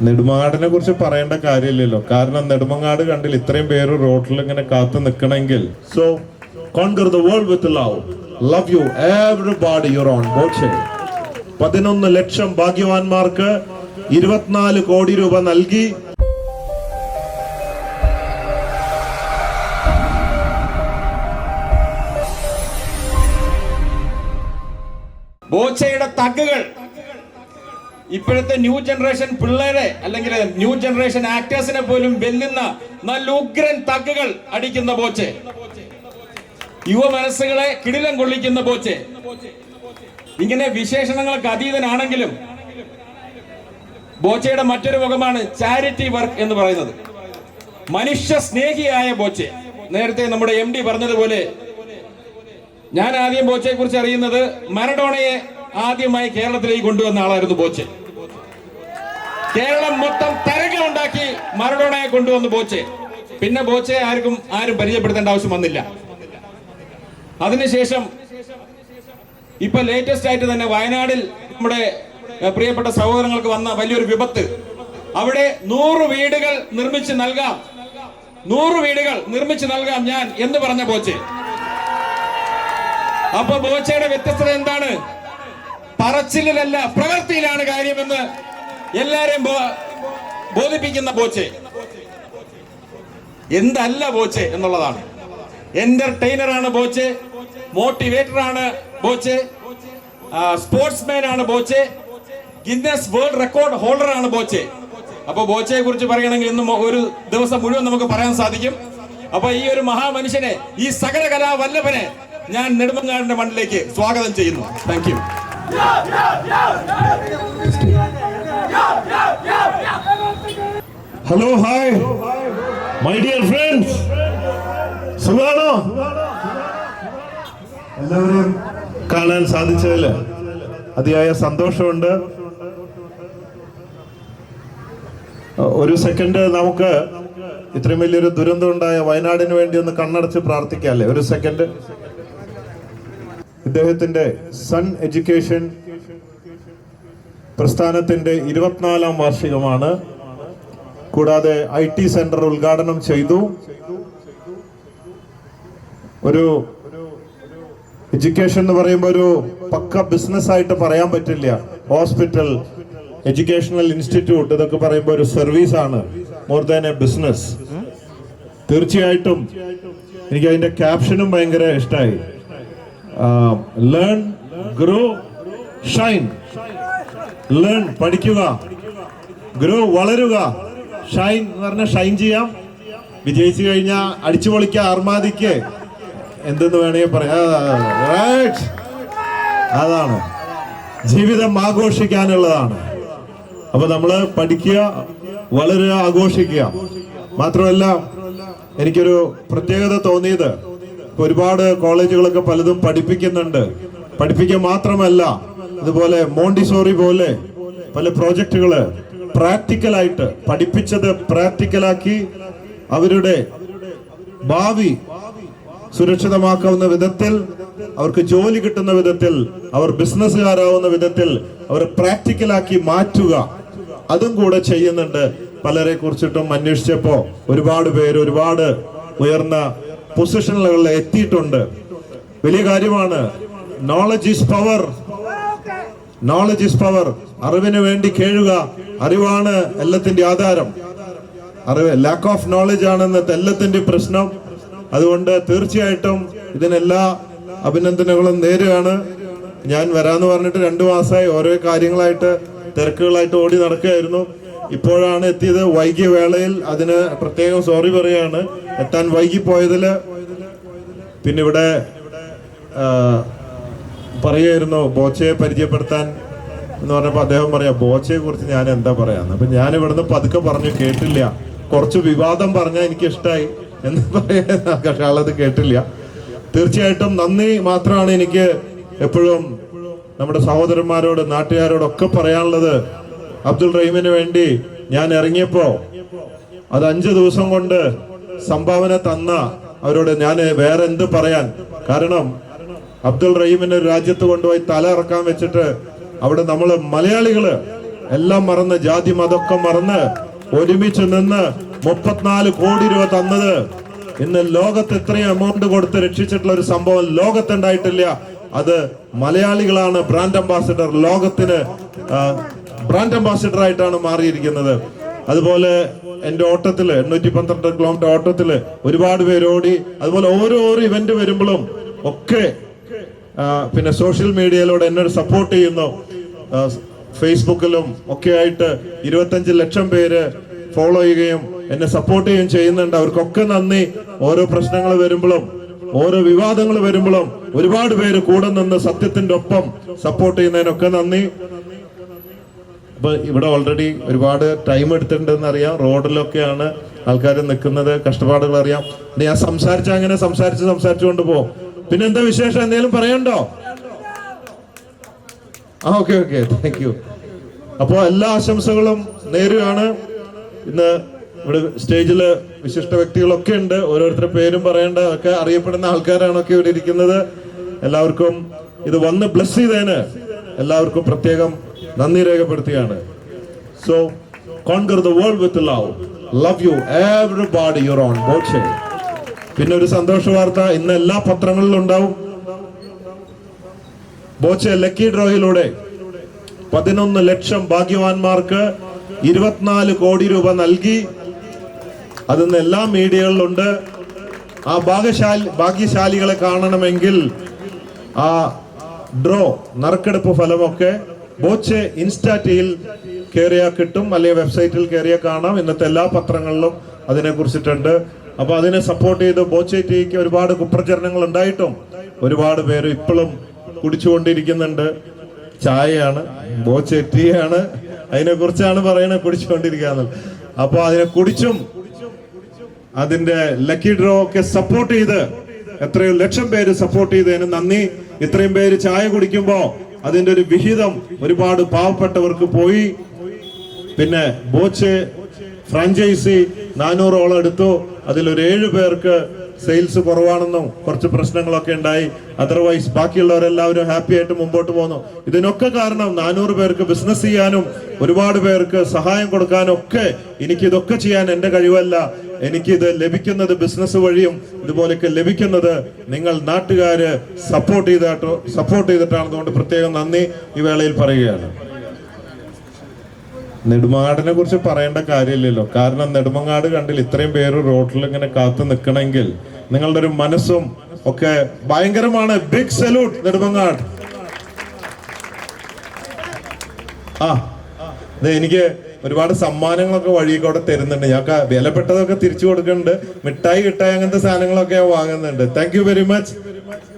നെടുമങ്ങാടിനെ കുറിച്ച് പറയേണ്ട കാര്യമില്ലല്ലോ, കാരണം നെടുമങ്ങാട് കണ്ടിൽ ഇത്രയും പേര് റോഡിൽ ഇങ്ങനെ കാത്തു നിൽക്കണമെങ്കിൽ. So conquer the world with love. Love you everybody. You're on Boche. 11 ലക്ഷം ഭാഗ്യവാന്മാർക്ക് 24 കോടി രൂപ നൽകി. ബോച്ചയുടെ തഗ്ഗുകൾ ഇപ്പോഴത്തെ ന്യൂ ജനറേഷൻ പിള്ളേരെ അല്ലെങ്കിൽ ന്യൂ ജനറേഷൻ ആക്ടേഴ്സിനെ പോലും വെല്ലുന്ന നല്ല ഉഗ്രൻ തഗ്ഗുകൾ അടിക്കുന്ന ബോച്ചെ, യുവ മനസ്സുകളെ കിടിലം കൊള്ളിക്കുന്ന ബോച്ചെ. ഇങ്ങനെ വിശേഷണങ്ങൾക്ക് അതീതനാണെങ്കിലും ബോച്ചയുടെ മറ്റൊരു മുഖമാണ് ചാരിറ്റി വർക്ക് എന്ന് പറയുന്നത്. മനുഷ്യ സ്നേഹിയായ ബോച്ചെ. നേരത്തെ നമ്മുടെ MD പറഞ്ഞതുപോലെ, ഞാൻ ആദ്യം ബോച്ചയെ കുറിച്ച് അറിയുന്നത് മറഡോണയെ ആദ്യമായി കേരളത്തിലേക്ക് കൊണ്ടുവന്ന ആളായിരുന്നു ബോച്ചെ. കേരളം മൊത്തം തരംഗമുണ്ടാക്കി മറഡോണയെ കൊണ്ടുവന്നു ബോച്ചെ. പിന്നെ ബോച്ചയെ ആരും പരിചയപ്പെടുത്തേണ്ട ആവശ്യം വന്നില്ല. അതിനുശേഷം ഇപ്പൊ ലേറ്റസ്റ്റ് ആയിട്ട് തന്നെ വയനാടിൽ നമ്മുടെ പ്രിയപ്പെട്ട സഹോദരങ്ങൾക്ക് വന്ന വലിയൊരു വിപത്ത്, അവിടെ 100 വീടുകൾ നിർമ്മിച്ച് നൽകാം, 100 വീടുകൾ നിർമ്മിച്ച് നൽകാം ഞാൻ എന്ന് പറഞ്ഞ ബോച്ചെ. അപ്പൊ ബോച്ചയുടെ വ്യത്യസ്തത എന്താണ്? പറച്ചിലല്ല, പ്രവൃത്തിയിലാണ് കാര്യമെന്ന് എല്ലാരെയും ബോധിപ്പിക്കുന്ന ബോച്ചെ. എന്തല്ല ബോച്ചെ എന്നുള്ളതാണ്. എന്റർടൈനർ ആണ് ബോച്ചെ, മോട്ടിവേറ്റർ ആണ് ബോച്ചെ, സ്പോർട്സ്മാൻ ആണ് Boche, Guinness world record holder ആണ് ബോച്ചെ. അപ്പൊ ബോച്ചയെ കുറിച്ച് പറയണമെങ്കിൽ ഇന്ന് ഒരു ദിവസം മുഴുവൻ നമുക്ക് പറയാൻ സാധിക്കും. അപ്പൊ ഈ ഒരു മഹാമനുഷ്യനെ, ഈ സകല കലാവല്ലഭനെ ഞാൻ നെടുമങ്ങാടിന്റെ മണ്ണിലേക്ക് സ്വാഗതം ചെയ്യുന്നു. Thank you. Hello, hi my dear friends, സുഖാണോ? എല്ലാവരെയും കാണാൻ സാധിച്ചതിൽ അതിയായ സന്തോഷമുണ്ട്. ഒരു സെക്കൻഡ് നമുക്ക് ഇത്രയും വലിയൊരു ദുരന്തം ഉണ്ടായ വയനാടിന് വേണ്ടി ഒന്ന് കണ്ണടച്ച് പ്രാർത്ഥിക്കാല്ലേ? ഒരു സെക്കൻഡ്. ഇദ്ദേഹത്തിന്റെ സൺ എഡ്യൂക്കേഷൻ പ്രസ്ഥാനത്തിന്റെ 24ാം വാർഷികമാണ്. കൂടാതെ IT സെന്റർ ഉദ്ഘാടനം ചെയ്തു. ഒരു എഡ്യൂക്കേഷൻ എന്ന് പറയുമ്പോൾ ഒരു പക്ക ബിസിനസ് ആയിട്ട് പറയാൻ പറ്റില്ല. ഹോസ്പിറ്റൽ, എഡ്യൂക്കേഷണൽ ഇൻസ്റ്റിറ്റ്യൂട്ട്, ഇതൊക്കെ പറയുമ്പോൾ ഒരു സർവീസ് ആണ്, മോർ ദാൻ എ ബിസിനസ്. തീർച്ചയായിട്ടും എനിക്ക് അതിന്റെ ക്യാപ്ഷനും ഭയങ്കര ഇഷ്ടമായി. Learn, grow, Shine. ലേൺ പഠിക്കുക, ഗ്രോ വളരുക, ഷൈൻ എന്ന് പറഞ്ഞാൽ ഷൈൻ ചെയ്യാം, വിജയിച്ചു കഴിഞ്ഞാൽ അടിച്ചു പൊളിക്കുക, ആർമാദിക്ക്, എന്തെന്ന് വേണമെങ്കിൽ പറയാം. അതാണ് ജീവിതം, ആഘോഷിക്കാനുള്ളതാണ്. അപ്പൊ നമ്മള് പഠിക്കുക, വളരുക, ആഘോഷിക്കുക. മാത്രമല്ല എനിക്കൊരു പ്രത്യേകത തോന്നിയത്, ഒരുപാട് കോളേജുകളൊക്കെ പലതും പഠിപ്പിക്കുന്നുണ്ട്. പഠിപ്പിക്കുക മാത്രമല്ല, അതുപോലെ മോണ്ടിസോറി പോലെ പല പ്രോജക്റ്റുകള് പ്രാക്ടിക്കലായിട്ട് പഠിപ്പിച്ചത് പ്രാക്ടിക്കലാക്കി അവരുടെ ഭാവി സുരക്ഷിതമാക്കാവുന്ന വിധത്തിൽ, അവർക്ക് ജോലി കിട്ടുന്ന വിധത്തിൽ, അവർ ബിസിനസ്സുകാരാവുന്ന വിധത്തിൽ അവർ പ്രാക്ടിക്കലാക്കി മാറ്റുക, അതും കൂടെ ചെയ്യുന്നുണ്ട്. പലരെ കുറിച്ചിട്ടും അന്വേഷിച്ചപ്പോ ഒരുപാട് പേര് ഒരുപാട് ഉയർന്ന പൊസിഷനുകളിൽ എത്തിയിട്ടുണ്ട്. വലിയ കാര്യമാണ്. Knowledge is power, knowledge is power. അറിവിന് വേണ്ടി കേഴുക, അറിവാണ് എല്ലാത്തിന്റെ ആധാരം. അറിവ്, ലാക്ക് ഓഫ് നോളജ് ആണ് എല്ലാത്തിന്റെ പ്രശ്നം. അതുകൊണ്ട് തീർച്ചയായിട്ടും ഇതിനെല്ലാ അഭിനന്ദനങ്ങളും നേരുകയാണ്. ഞാൻ വരാന്ന് പറഞ്ഞിട്ട് 2 മാസമായി ഓരോ കാര്യങ്ങളായിട്ട് തിരക്കുകളായിട്ട് ഓടി നടക്കുകയായിരുന്നു. ഇപ്പോഴാണ് എത്തിയത്, വൈകിയ വേളയിൽ. അതിന് പ്രത്യേകം സോറി പറയാണ്, എത്താൻ വൈകിപ്പോയതില്. പിന്നെ ഇവിടെ പറയായിരുന്നു ബോച്ചയെ പരിചയപ്പെടുത്താൻ എന്ന് പറഞ്ഞപ്പോ അദ്ദേഹം പറയാ, ബോച്ചയെ കുറിച്ച് ഞാൻ എന്താ പറയാന്ന്. അപ്പൊ ഞാൻ ഇവിടുന്ന് പതുക്കെ പറഞ്ഞു, കേട്ടില്ല. കുറച്ച് വിവാദം പറഞ്ഞാൽ എനിക്ക് ഇഷ്ടമായി എന്ന് പറയാൻ, പക്ഷെ ആളത് കേട്ടില്ല. തീർച്ചയായിട്ടും നന്ദി മാത്രമാണ് എനിക്ക് എപ്പോഴും നമ്മുടെ സഹോദരന്മാരോട്, നാട്ടുകാരോടൊക്കെ പറയാനുള്ളത്. അബ്ദുൾ റഹീമിന് വേണ്ടി ഞാൻ ഇറങ്ങിയപ്പോ അത് 5 ദിവസം കൊണ്ട് സംഭാവന തന്ന അവരോട് ഞാൻ വേറെ എന്ത് പറയാൻ. കാരണം അബ്ദുൾ റഹീമിനെ രാജ്യത്ത് കൊണ്ടുപോയി തല ഇറക്കാൻ വെച്ചിട്ട് അവിടെ നമ്മള് മലയാളികള് എല്ലാം മറന്ന്, ജാതി മതമൊക്കെ മറന്ന് ഒരുമിച്ച് നിന്ന് 34 കോടി രൂപ തന്നത്. ഇന്ന് ലോകത്ത് ഇത്രയും എമൗണ്ട് കൊടുത്ത് രക്ഷിച്ചിട്ടുള്ള ഒരു സംഭവം ലോകത്തുണ്ടായിട്ടില്ല. അത് മലയാളികളാണ് ബ്രാൻഡ് അംബാസിഡർ, ലോകത്തിന് ബ്രാൻഡ് അംബാസിഡർ ആയിട്ടാണ് മാറിയിരിക്കുന്നത്. അതുപോലെ എന്റെ ഓട്ടത്തില് 812 കിലോമീറ്റർ ഓട്ടത്തില് ഒരുപാട് പേര് ഓടി. അതുപോലെ ഓരോ ഇവന്റ് വരുമ്പോഴും ഒക്കെ പിന്നെ സോഷ്യൽ മീഡിയയിലൂടെ എന്നെ സപ്പോർട്ട് ചെയ്യുന്നു. ഫേസ്ബുക്കിലും ഒക്കെ ആയിട്ട് 25 ലക്ഷം പേര് ഫോളോ ചെയ്യുകയും എന്നെ സപ്പോർട്ട് ചെയ്യുകയും ചെയ്യുന്നുണ്ട്. അവർക്കൊക്കെ നന്ദി. ഓരോ പ്രശ്നങ്ങൾ വരുമ്പോഴും ഓരോ വിവാദങ്ങൾ വരുമ്പോഴും ഒരുപാട് പേര് കൂടെ നിന്ന് സത്യത്തിന്റെ ഒപ്പം സപ്പോർട്ട് ചെയ്യുന്നതിനൊക്കെ നന്ദി. അപ്പൊ ഇവിടെ ഓൾറെഡി ഒരുപാട് ടൈം എടുത്തിട്ടുണ്ടെന്ന് അറിയാം. റോഡിലൊക്കെയാണ് ആൾക്കാർ നിൽക്കുന്നത്, കഷ്ടപ്പാടുകൾ അറിയാം. ഞാൻ അങ്ങനെ സംസാരിച്ചുകൊണ്ട് പോകും. പിന്നെ എന്താ വിശേഷം, എന്തെങ്കിലും പറയണ്ടോ? Okay thank you. അപ്പോ എല്ലാ ആശംസകളും നേരുകയാണ്. ഇന്ന് ഇവിടെ സ്റ്റേജില് വിശിഷ്ട വ്യക്തികളൊക്കെ ഉണ്ട്. ഓരോരുത്തരുടെ പേരും പറയേണ്ട ഒക്കെ അറിയപ്പെടുന്ന ആൾക്കാരാണൊക്കെ ഇവിടെ ഇരിക്കുന്നത്. എല്ലാവർക്കും ഇത് വന്ന് ബ്ലസ് ചെയ്തതിന് എല്ലാവർക്കും പ്രത്യേകം നന്ദി രേഖപ്പെടുത്തുകയാണ്. So conquer the world with love. Love you everybody. Your own Boche. പിന്നെ ഒരു സന്തോഷ വാർത്ത ഇന്ന് എല്ലാ പത്രങ്ങളിലും ഉണ്ടാവും. ബോച്ചെ ലക്കി ഡ്രോയിലൂടെ 11 ലക്ഷം ഭാഗ്യവാന്മാർക്ക് 24 കോടി രൂപ നൽകി. അതിന്ന് എല്ലാ മീഡിയകളിലുണ്ട്. ആ ഭാഗ്യശാലികളെ കാണണമെങ്കിൽ ആ ഡ്രോ നറുക്കെടുപ്പ് ഫലമൊക്കെ ബോച്ചെ ഇൻസ്റ്റാറ്റിയിൽ കയറിയാൽ കിട്ടും, അല്ലെങ്കിൽ വെബ്സൈറ്റിൽ കയറിയാൽ കാണാം. ഇന്നത്തെ എല്ലാ പത്രങ്ങളിലും അതിനെ കുറിച്ചിട്ടുണ്ട്. അപ്പൊ അതിനെ സപ്പോർട്ട് ചെയ്ത് ബോച്ചെ ടീക്ക് ഒരുപാട് കുപ്രചരണങ്ങൾ ഉണ്ടായിട്ടും ഒരുപാട് പേര് ഇപ്പോഴും കുടിച്ചുകൊണ്ടിരിക്കുന്നുണ്ട്. ചായയാണ്, ബോച്ചെ ടീ ആണ്, അതിനെ കുറിച്ചാണ് പറയണത്, കുടിച്ചുകൊണ്ടിരിക്കുക. അപ്പൊ അതിനെ കുടിച്ചും അതിന്റെ ലക്കി ഡ്രോ ഒക്കെ സപ്പോർട്ട് ചെയ്ത് എത്രയോ ലക്ഷം പേര് സപ്പോർട്ട് ചെയ്തതിന് നന്ദി. ഇത്രയും പേര് ചായ കുടിക്കുമ്പോ അതിന്റെ ഒരു വിഹിതം ഒരുപാട് പാവപ്പെട്ടവർക്ക് പോയി. പിന്നെ ബോച്ചെ ഫ്രാഞ്ചൈസി 400ഓളം എടുത്തു. അതിലൊരു 7 പേർക്ക് സെയിൽസ് കുറവാണെന്നും കുറച്ച് പ്രശ്നങ്ങളൊക്കെ ഉണ്ടായി. അതർവൈസ് ബാക്കിയുള്ളവരെല്ലാവരും ഹാപ്പി ആയിട്ട് മുമ്പോട്ട് പോകുന്നു. ഇതിനൊക്കെ കാരണം 400 പേർക്ക് ബിസിനസ് ചെയ്യാനും ഒരുപാട് പേർക്ക് സഹായം കൊടുക്കാനും ഒക്കെ. എനിക്കിതൊക്കെ ചെയ്യാൻ എന്റെ കഴിവല്ല. എനിക്കിത് ലഭിക്കുന്നത് ബിസിനസ് വഴിയും ഇതുപോലെയൊക്കെ ലഭിക്കുന്നത് നിങ്ങൾ നാട്ടുകാര് സപ്പോർട്ട് ചെയ്തിട്ടാണ്. അതുകൊണ്ട് പ്രത്യേകം നന്ദി ഈ വേളയിൽ പറയുകയാണ്. നെടുമങ്ങാടിനെ കുറിച്ച് പറയേണ്ട കാര്യമില്ലല്ലോ. കാരണം നെടുമങ്ങാട് കണ്ടിൽ ഇത്രയും പേര് റോഡിൽ ഇങ്ങനെ കാത്തു നിൽക്കണമെങ്കിൽ നിങ്ങളുടെ ഒരു മനസ്സും ഒക്കെ ഭയങ്കരമാണ്. Big salute Nedumangad. എനിക്ക് ഒരുപാട് സമ്മാനങ്ങളൊക്കെ വഴിയൊക്കെ തരുന്നുണ്ട്. ഞങ്ങൾക്ക് വിലപ്പെട്ടതൊക്കെ തിരിച്ചു കൊടുക്കുന്നുണ്ട്. മിഠായി അങ്ങനത്തെ സാധനങ്ങളൊക്കെ വാങ്ങുന്നുണ്ട്. Thank you very much.